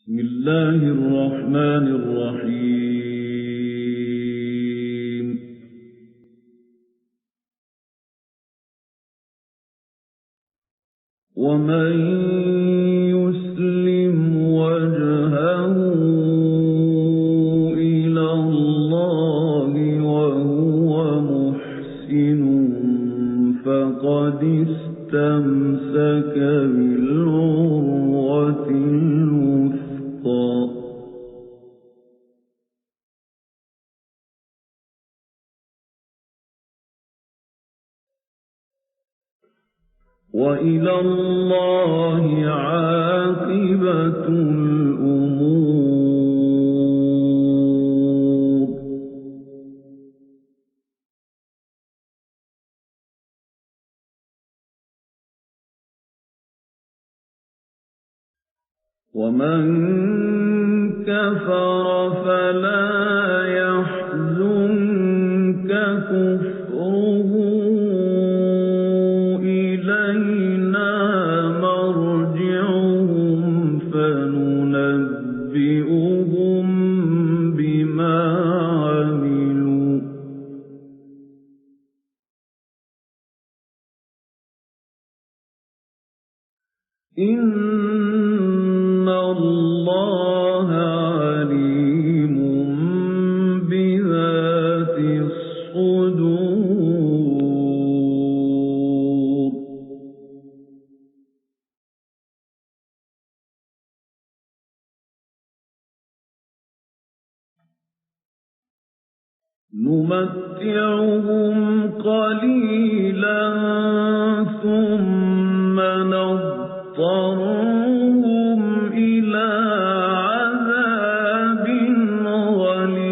بسم الله الرحمن الرحيم. ومن يسلم وجهه إلى الله وهو محسن فقد استمسك بالعروة الوثقى. وإلى الله عاقبة الأمور. ومن كفر فلا يحزنك كفره، إلينا مرجعهم فننبئهم بما عملوا. إن الله عليم بذات الصدور. نمتعهم قليلا ثم نضطرهم إلى عذاب غليظ.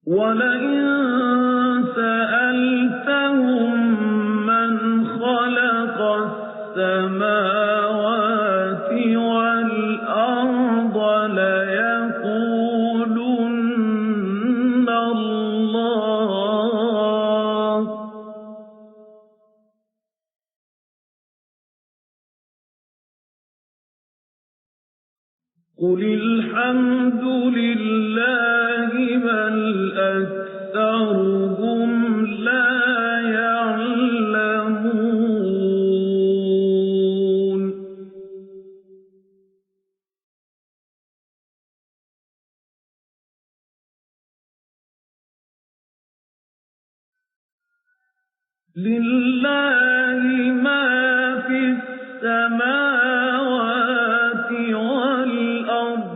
ولئن سألتهم من خلق السماوات والأرض ليقولن الله. قل الحمد لله بل أكثرهم لا يعلمون. لله ما في السماوات والأرض.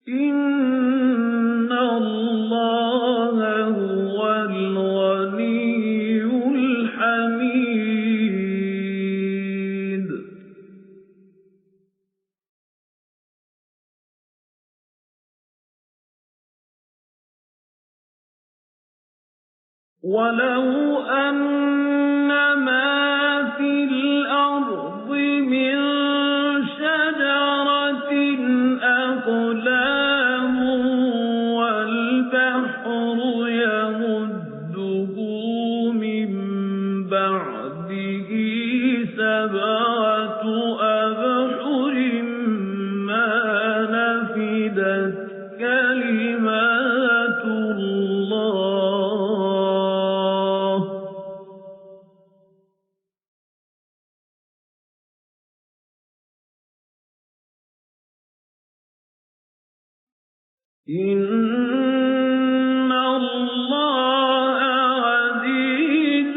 إن الله هو الغني الحميد. ولو أن ما في الأرض من شجرة أقلام والبحر يمده من بعده سبعة أبحر ما نفدت كلمات الله. إن الله عزيز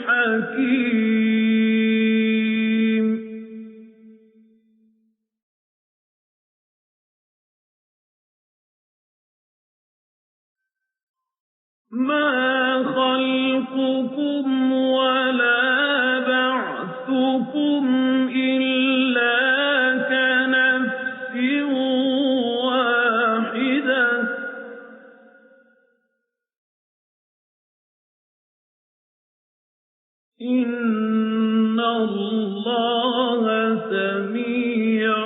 حكيم. ما خلقكم ولا بعثكم إلا كنفس واحدة. إن الله سميع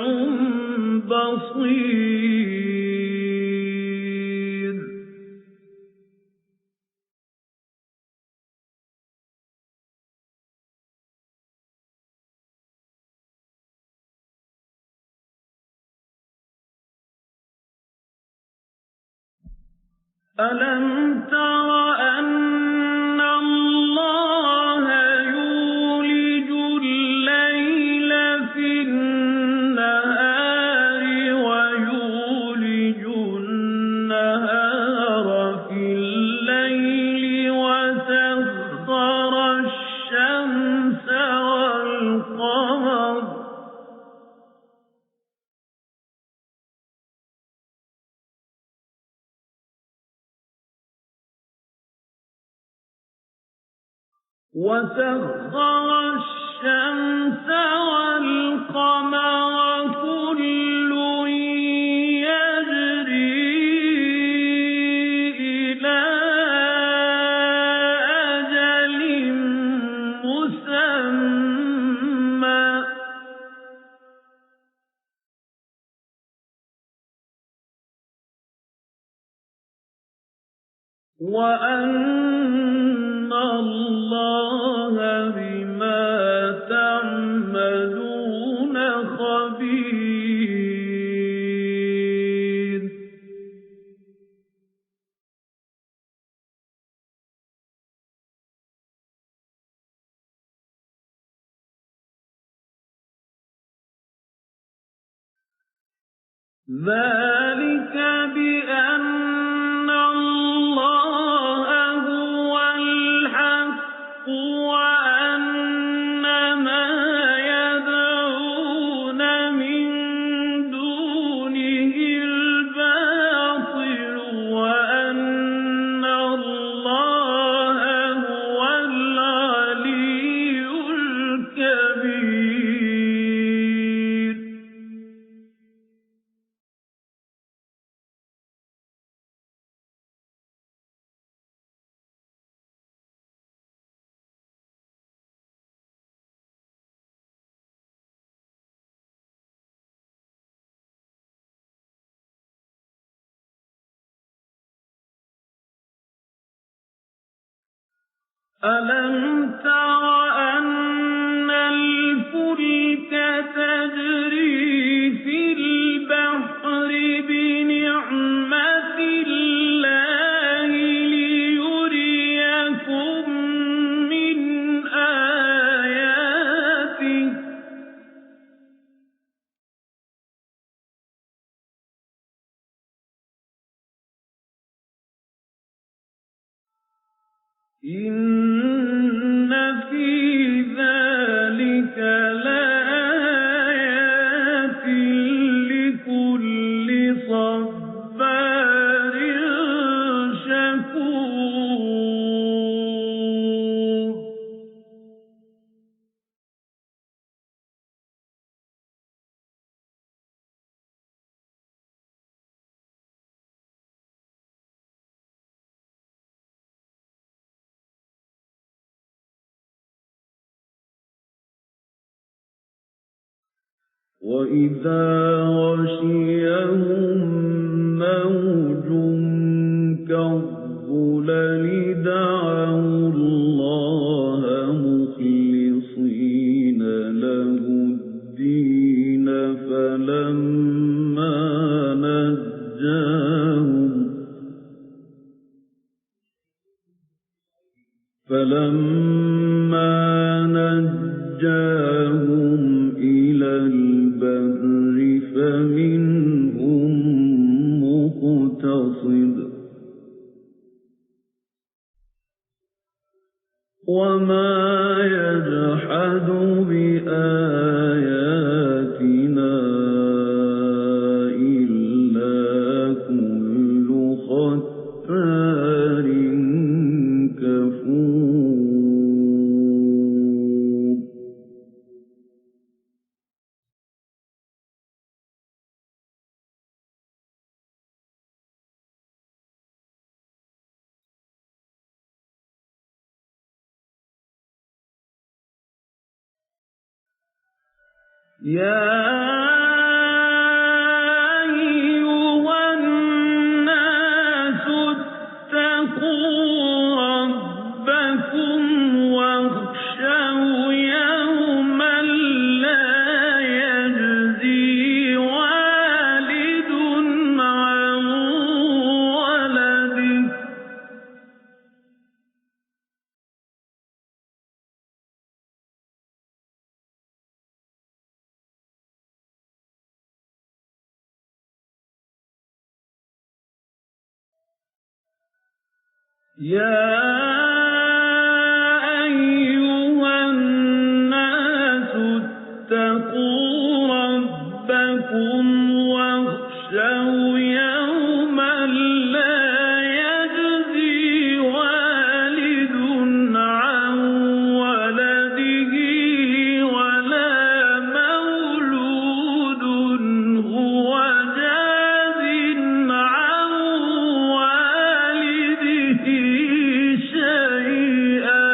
أَلَمْ تَرَ أَنَّ اللَّهَ يُولِجُ اللَّيْلَ فِي النَّهَارِ وَيُولِجُ النَّهَارَ فِي اللَّيْلِ وَسَخَّرَ الشَّمْسَ وَالْقَمَرَ كُلٌّ يَجْرِي إِلَىٰ أَجَلٍ مُّسَمًّى ۚ وَأَنَّ اللَّهَ بِمَا تَعْمَلُونَ خَبِيرٌ. ذَٰلِكَ بِأَنَّ اللَّهَ هُوَ الْحَقُّ وَأَنَّ مَا يَدْعُونَ مِن دُونِهِ الْبَاطِلُ وَأَنَّ اللَّهَ هُوَ الْعَلِيُّ الْكَبِيرُ. أَلَمْ تَرَ أَنَّ الْفُلْكَ تَجْرِي فِي الْبَحْرِ بِنِعْمَتِ اللَّهِ لِيُرِيَكُم مِّنْ آيَاتِهِ ۚ إِنَّ فِي ذَٰلِكَ لَآيَاتٍ لِّكُلِّ صَبَّارٍ شَكُورٍ. وَإِذَا غَشِيَهُم مَّوْجٌ كَالظُّلَلِ دَعَوُا اللَّهَ مُخْلِصِينَ لَهُ الدِّينَ فَلَمَّا نَجَّاهُمْ إِلَى الْبَرِّ فَمِنْهُم مُّقْتَصِدٌ ۚ وَمَا يَجْحَدُ بِآيَاتِنَا إِلَّا كُلُّ خَتَّارٍ كَفُورٍ. يَا أَيُّهَا النَّاسُ اتَّقُوا رَبَّكُمْ وَاخْشَوْا يَوْمًا لَّا يَجْزِي وَالِدٌ عَن وَلَدِهِ يا أيها الناس اتقوا ربكم واخشوا يوما لا يجزي والد عن ولده ولا مولود هو جاز عن والده شيئا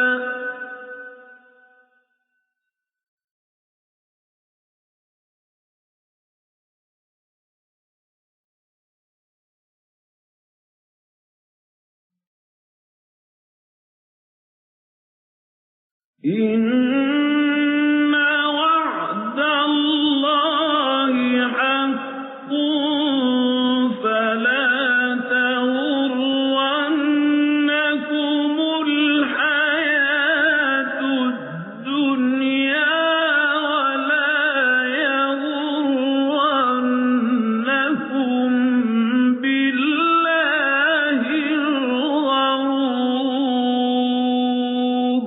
إن وعد الله حق فلا تغرنكم الحياة الدنيا ولا يغرنكم بالله الغرور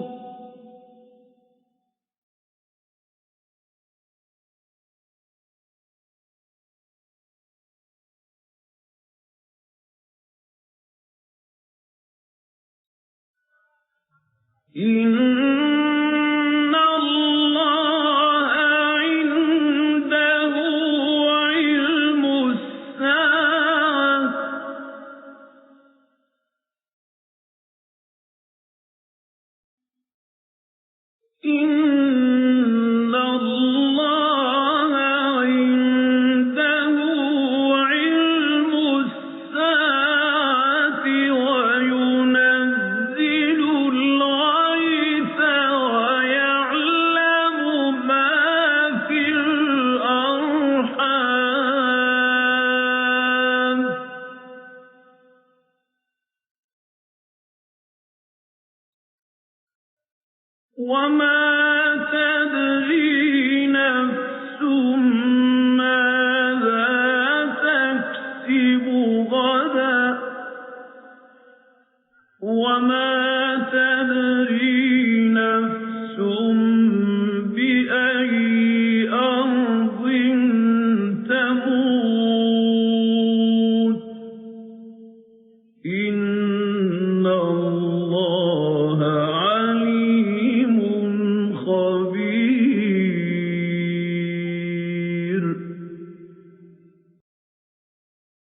إن الله عنده علم الساعة إن الله عنده علم الساعة وينزل الغيث ويعلم ما في الأرحام وما تدري نفس ماذا تكسب غدا وما